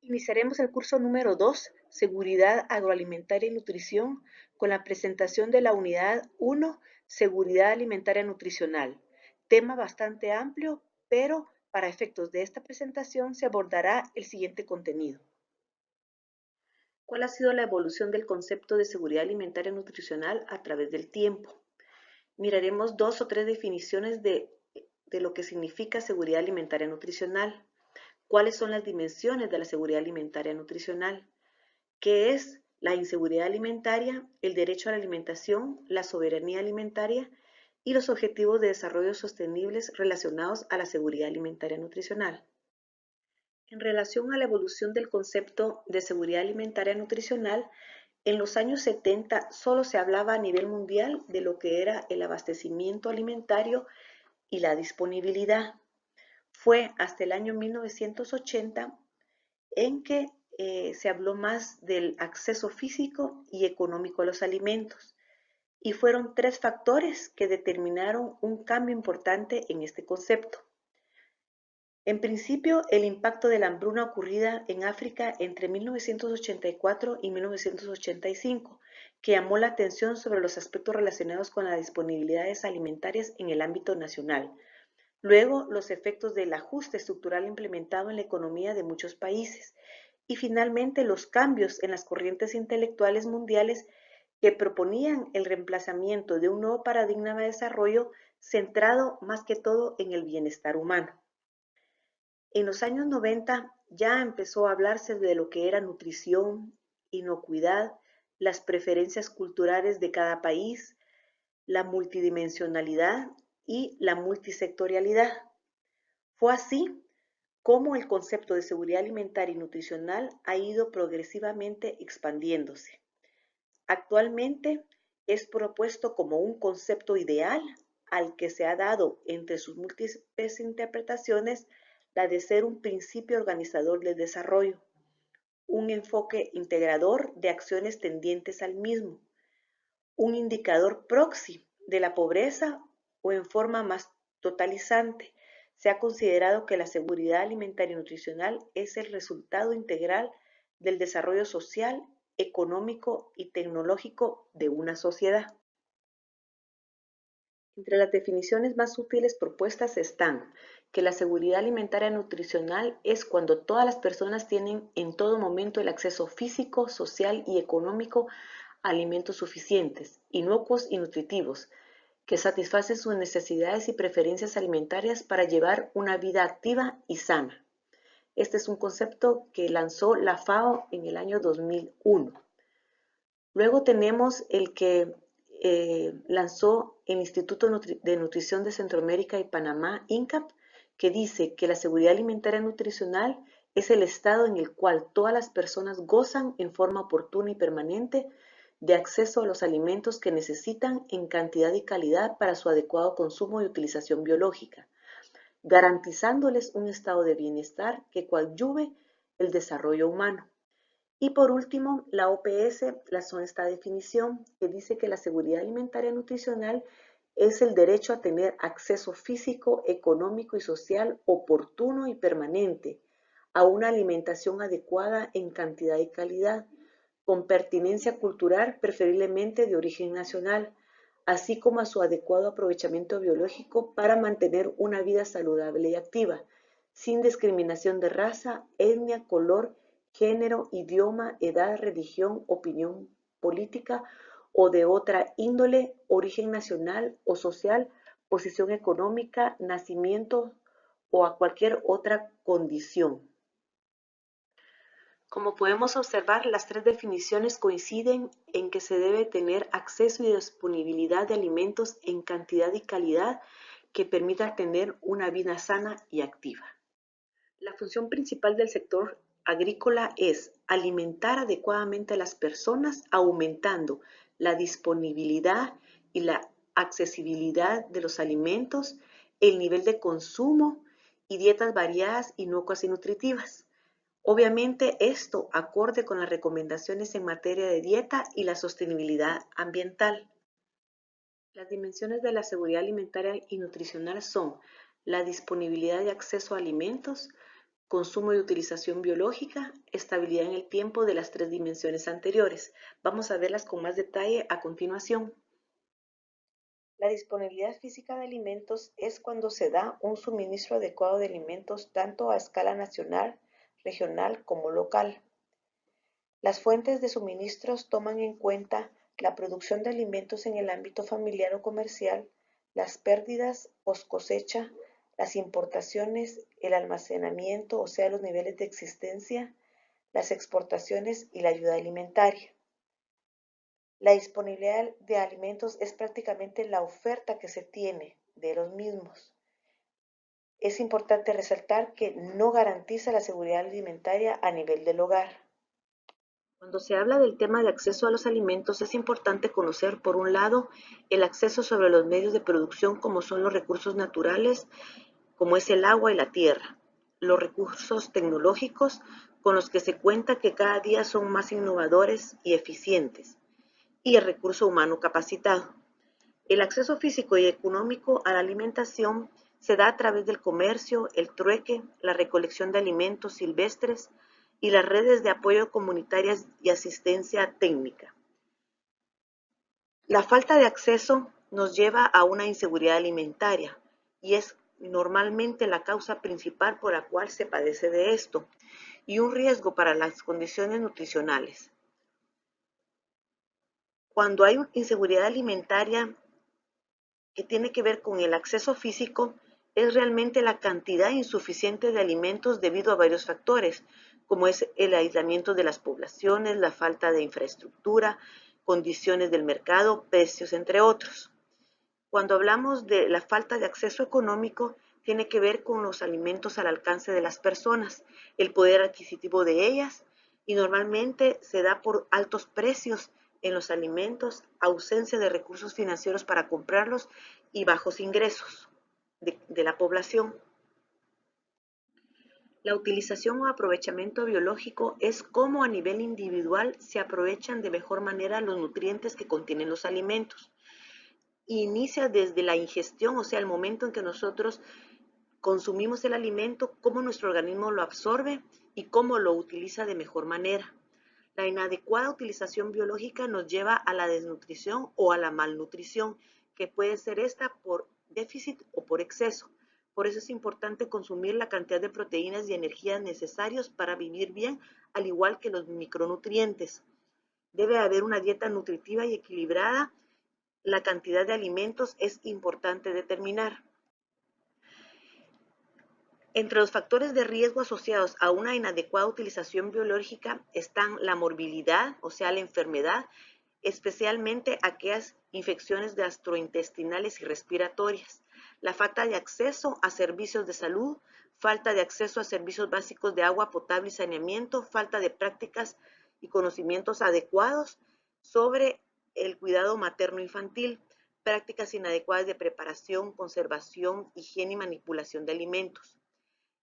Iniciaremos el curso número 2, Seguridad Agroalimentaria y Nutrición, con la presentación de la unidad 1, Seguridad Alimentaria Nutricional. Tema bastante amplio, pero para efectos de esta presentación se abordará el siguiente contenido. ¿Cuál ha sido la evolución del concepto de seguridad alimentaria y nutricional a través del tiempo? Miraremos dos o tres definiciones de lo que significa seguridad alimentaria nutricional. ¿Cuáles son las dimensiones de la seguridad alimentaria nutricional? ¿Qué es la inseguridad alimentaria, el derecho a la alimentación, la soberanía alimentaria y los objetivos de desarrollo sostenibles relacionados a la seguridad alimentaria nutricional? En relación a la evolución del concepto de seguridad alimentaria nutricional, en los años 70 solo se hablaba a nivel mundial de lo que era el abastecimiento alimentario y la disponibilidad. Fue hasta el año 1980 en que se habló más del acceso físico y económico a los alimentos. Y fueron tres factores que determinaron un cambio importante en este concepto. En principio, el impacto de la hambruna ocurrida en África entre 1984 y 1985, que llamó la atención sobre los aspectos relacionados con las disponibilidades alimentarias en el ámbito nacional. Luego, los efectos del ajuste estructural implementado en la economía de muchos países. Y finalmente, los cambios en las corrientes intelectuales mundiales que proponían el reemplazamiento de un nuevo paradigma de desarrollo centrado más que todo en el bienestar humano. En los años 90 ya empezó a hablarse de lo que era nutrición, inocuidad, las preferencias culturales de cada país, la multidimensionalidad y la multisectorialidad. Fue así como el concepto de seguridad alimentaria y nutricional ha ido progresivamente expandiéndose. Actualmente es propuesto como un concepto ideal al que se ha dado entre sus múltiples interpretaciones la de ser un principio organizador del desarrollo, un enfoque integrador de acciones tendientes al mismo, un indicador proxy de la pobreza o en forma más totalizante. Se ha considerado que la seguridad alimentaria y nutricional es el resultado integral del desarrollo social, económico y tecnológico de una sociedad. Entre las definiciones más útiles propuestas están que la seguridad alimentaria nutricional es cuando todas las personas tienen en todo momento el acceso físico, social y económico a alimentos suficientes, inocuos y nutritivos, que satisfacen sus necesidades y preferencias alimentarias para llevar una vida activa y sana. Este es un concepto que lanzó la FAO en el año 2001. Luego tenemos el que lanzó el Instituto de Nutrición de Centroamérica y Panamá, INCAP, que dice que la seguridad alimentaria nutricional es el estado en el cual todas las personas gozan en forma oportuna y permanente de acceso a los alimentos que necesitan en cantidad y calidad para su adecuado consumo y utilización biológica, garantizándoles un estado de bienestar que coadyuve el desarrollo humano. Y por último, la OPS lanzó esta definición que dice que la seguridad alimentaria nutricional es el derecho a tener acceso físico, económico y social oportuno y permanente a una alimentación adecuada en cantidad y calidad, con pertinencia cultural preferiblemente de origen nacional, así como a su adecuado aprovechamiento biológico para mantener una vida saludable y activa, sin discriminación de raza, etnia, color, género, idioma, edad, religión, opinión política o de otra índole, origen nacional o social, posición económica, nacimiento o a cualquier otra condición. Como podemos observar, las tres definiciones coinciden en que se debe tener acceso y disponibilidad de alimentos en cantidad y calidad que permita tener una vida sana y activa. La función principal del sector agrícola es alimentar adecuadamente a las personas, aumentando la disponibilidad y la accesibilidad de los alimentos, el nivel de consumo y dietas variadas, inocuas y nutritivas. Obviamente esto acorde con las recomendaciones en materia de dieta y la sostenibilidad ambiental. Las dimensiones de la seguridad alimentaria y nutricional son la disponibilidad de acceso a alimentos, consumo y utilización biológica, estabilidad en el tiempo de las tres dimensiones anteriores. Vamos a verlas con más detalle a continuación. La disponibilidad física de alimentos es cuando se da un suministro adecuado de alimentos tanto a escala nacional, regional como local. Las fuentes de suministros toman en cuenta la producción de alimentos en el ámbito familiar o comercial, las pérdidas post cosecha, las importaciones, el almacenamiento, o sea, los niveles de existencia, las exportaciones y la ayuda alimentaria. La disponibilidad de alimentos es prácticamente la oferta que se tiene de los mismos. Es importante resaltar que no garantiza la seguridad alimentaria a nivel del hogar. Cuando se habla del tema de acceso a los alimentos, es importante conocer, por un lado, el acceso sobre los medios de producción como son los recursos naturales, como es el agua y la tierra, los recursos tecnológicos con los que se cuenta que cada día son más innovadores y eficientes, y el recurso humano capacitado. El acceso físico y económico a la alimentación se da a través del comercio, el trueque, la recolección de alimentos silvestres y las redes de apoyo comunitarias y asistencia técnica. La falta de acceso nos lleva a una inseguridad alimentaria y es normalmente la causa principal por la cual se padece de esto y un riesgo para las condiciones nutricionales. Cuando hay inseguridad alimentaria que tiene que ver con el acceso físico, es realmente la cantidad insuficiente de alimentos debido a varios factores, como es el aislamiento de las poblaciones, la falta de infraestructura, condiciones del mercado, precios, entre otros. Cuando hablamos de la falta de acceso económico, tiene que ver con los alimentos al alcance de las personas, el poder adquisitivo de ellas, y normalmente se da por altos precios en los alimentos, ausencia de recursos financieros para comprarlos y bajos ingresos de la población. La utilización o aprovechamiento biológico es cómo a nivel individual se aprovechan de mejor manera los nutrientes que contienen los alimentos. Inicia desde la ingestión, o sea, el momento en que nosotros consumimos el alimento, cómo nuestro organismo lo absorbe y cómo lo utiliza de mejor manera. La inadecuada utilización biológica nos lleva a la desnutrición o a la malnutrición, que puede ser esta por déficit o por exceso. Por eso es importante consumir la cantidad de proteínas y energías necesarios para vivir bien, al igual que los micronutrientes. Debe haber una dieta nutritiva y equilibrada. La cantidad de alimentos es importante determinar. Entre los factores de riesgo asociados a una inadecuada utilización biológica están la morbilidad, o sea, la enfermedad, especialmente aquellas infecciones gastrointestinales y respiratorias, la falta de acceso a servicios de salud, falta de acceso a servicios básicos de agua potable y saneamiento, falta de prácticas y conocimientos adecuados sobre el cuidado materno-infantil, prácticas inadecuadas de preparación, conservación, higiene y manipulación de alimentos.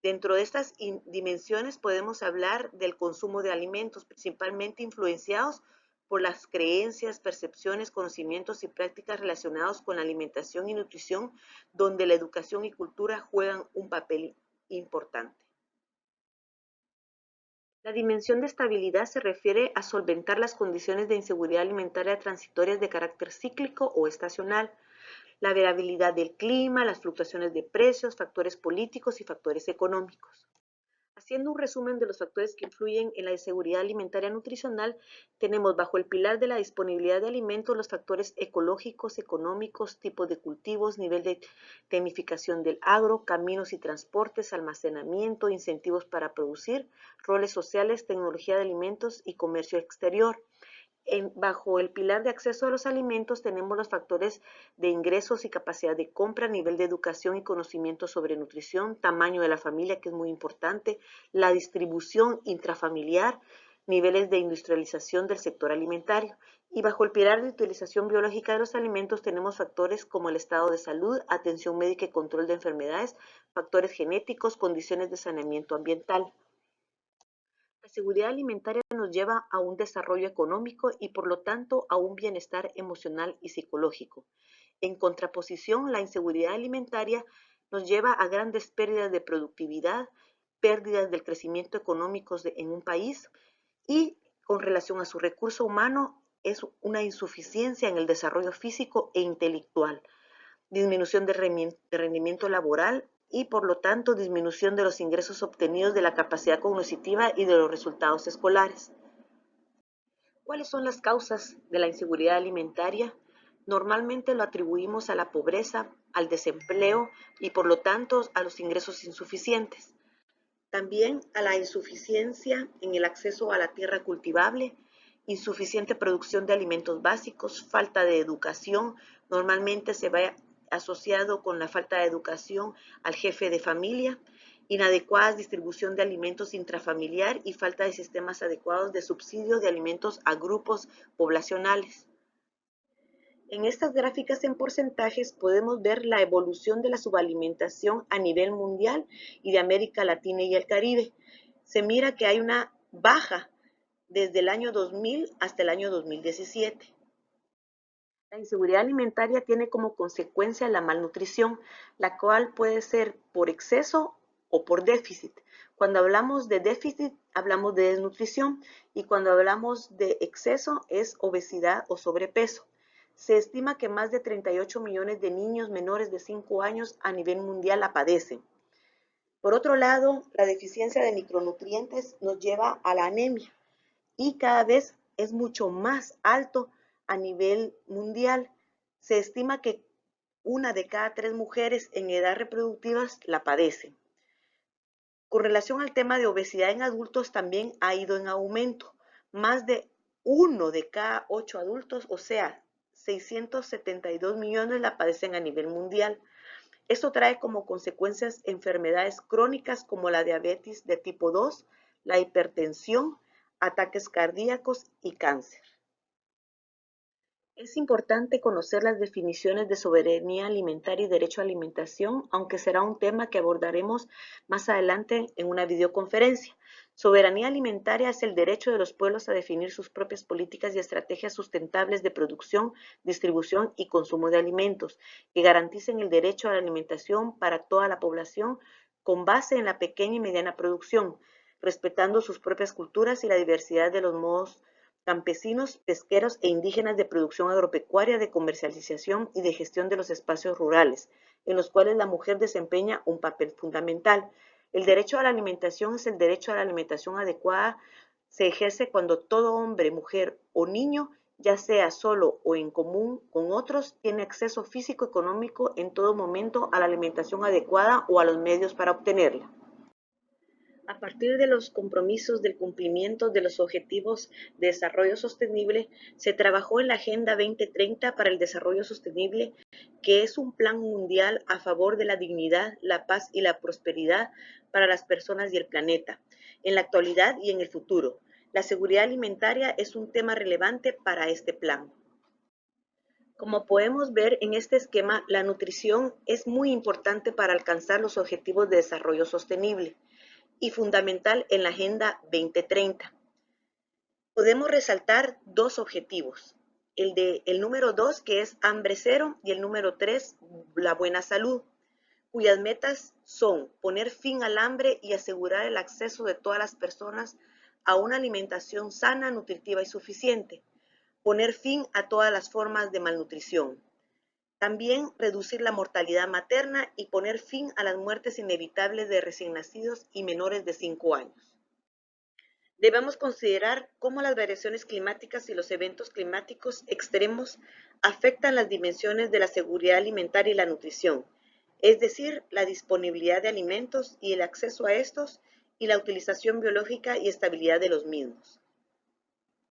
Dentro de estas dimensiones podemos hablar del consumo de alimentos, principalmente influenciados por las creencias, percepciones, conocimientos y prácticas relacionados con la alimentación y nutrición, donde la educación y cultura juegan un papel importante. La dimensión de estabilidad se refiere a solventar las condiciones de inseguridad alimentaria transitorias de carácter cíclico o estacional, la variabilidad del clima, las fluctuaciones de precios, factores políticos y factores económicos. Haciendo un resumen de los factores que influyen en la inseguridad alimentaria nutricional, tenemos bajo el pilar de la disponibilidad de alimentos los factores ecológicos, económicos, tipos de cultivos, nivel de tecnificación del agro, caminos y transportes, almacenamiento, incentivos para producir, roles sociales, tecnología de alimentos y comercio exterior. Bajo el pilar de acceso a los alimentos tenemos los factores de ingresos y capacidad de compra, nivel de educación y conocimiento sobre nutrición, tamaño de la familia, que es muy importante, la distribución intrafamiliar, niveles de industrialización del sector alimentario. Y bajo el pilar de utilización biológica de los alimentos tenemos factores como el estado de salud, atención médica y control de enfermedades, factores genéticos, condiciones de saneamiento ambiental. La seguridad alimentaria nos lleva a un desarrollo económico y por lo tanto a un bienestar emocional y psicológico. En contraposición, la inseguridad alimentaria nos lleva a grandes pérdidas de productividad, pérdidas del crecimiento económico en un país y con relación a su recurso humano es una insuficiencia en el desarrollo físico e intelectual, disminución de rendimiento laboral y por lo tanto disminución de los ingresos obtenidos de la capacidad cognitiva y de los resultados escolares. ¿Cuáles son las causas de la inseguridad alimentaria? Normalmente lo atribuimos a la pobreza, al desempleo y por lo tanto a los ingresos insuficientes. También a la insuficiencia en el acceso a la tierra cultivable, insuficiente producción de alimentos básicos, falta de educación. Normalmente se va asociado con la falta de educación al jefe de familia, inadecuada distribución de alimentos intrafamiliar y falta de sistemas adecuados de subsidio de alimentos a grupos poblacionales. En estas gráficas en porcentajes podemos ver la evolución de la subalimentación a nivel mundial y de América Latina y el Caribe. Se mira que hay una baja desde el año 2000 hasta el año 2017. La inseguridad alimentaria tiene como consecuencia la malnutrición, la cual puede ser por exceso o por déficit. Cuando hablamos de déficit, hablamos de desnutrición y cuando hablamos de exceso es obesidad o sobrepeso. Se estima que más de 38 millones de niños menores de 5 años a nivel mundial la padecen. Por otro lado, la deficiencia de micronutrientes nos lleva a la anemia y cada vez es mucho más alto a nivel mundial. Se estima que 1 de cada 3 mujeres en edad reproductiva la padecen. Con relación al tema de obesidad en adultos también ha ido en aumento. Más de 1 de cada 8 adultos, o sea, 672 millones la padecen a nivel mundial. Esto trae como consecuencias enfermedades crónicas como la diabetes de tipo 2, la hipertensión, ataques cardíacos y cáncer. Es importante conocer las definiciones de soberanía alimentaria y derecho a alimentación, aunque será un tema que abordaremos más adelante en una videoconferencia. Soberanía alimentaria es el derecho de los pueblos a definir sus propias políticas y estrategias sustentables de producción, distribución y consumo de alimentos, que garanticen el derecho a la alimentación para toda la población con base en la pequeña y mediana producción, respetando sus propias culturas y la diversidad de los modos campesinos, pesqueros e indígenas de producción agropecuaria, de comercialización y de gestión de los espacios rurales, en los cuales la mujer desempeña un papel fundamental. El derecho a la alimentación es el derecho a la alimentación adecuada. Se ejerce cuando todo hombre, mujer o niño, ya sea solo o en común con otros, tiene acceso físico, económico en todo momento a la alimentación adecuada o a los medios para obtenerla. A partir de los compromisos del cumplimiento de los Objetivos de Desarrollo Sostenible, se trabajó en la Agenda 2030 para el Desarrollo Sostenible, que es un plan mundial a favor de la dignidad, la paz y la prosperidad para las personas y el planeta, en la actualidad y en el futuro. La seguridad alimentaria es un tema relevante para este plan. Como podemos ver en este esquema, la nutrición es muy importante para alcanzar los Objetivos de Desarrollo Sostenible y fundamental en la Agenda 2030. Podemos resaltar dos objetivos, el número 2 que es hambre cero y el número 3 la buena salud, cuyas metas son poner fin al hambre y asegurar el acceso de todas las personas a una alimentación sana, nutritiva y suficiente, poner fin a todas las formas de malnutrición. También reducir la mortalidad materna y poner fin a las muertes inevitables de recién nacidos y menores de 5 años. Debemos considerar cómo las variaciones climáticas y los eventos climáticos extremos afectan las dimensiones de la seguridad alimentaria y la nutrición, es decir, la disponibilidad de alimentos y el acceso a estos y la utilización biológica y estabilidad de los mismos.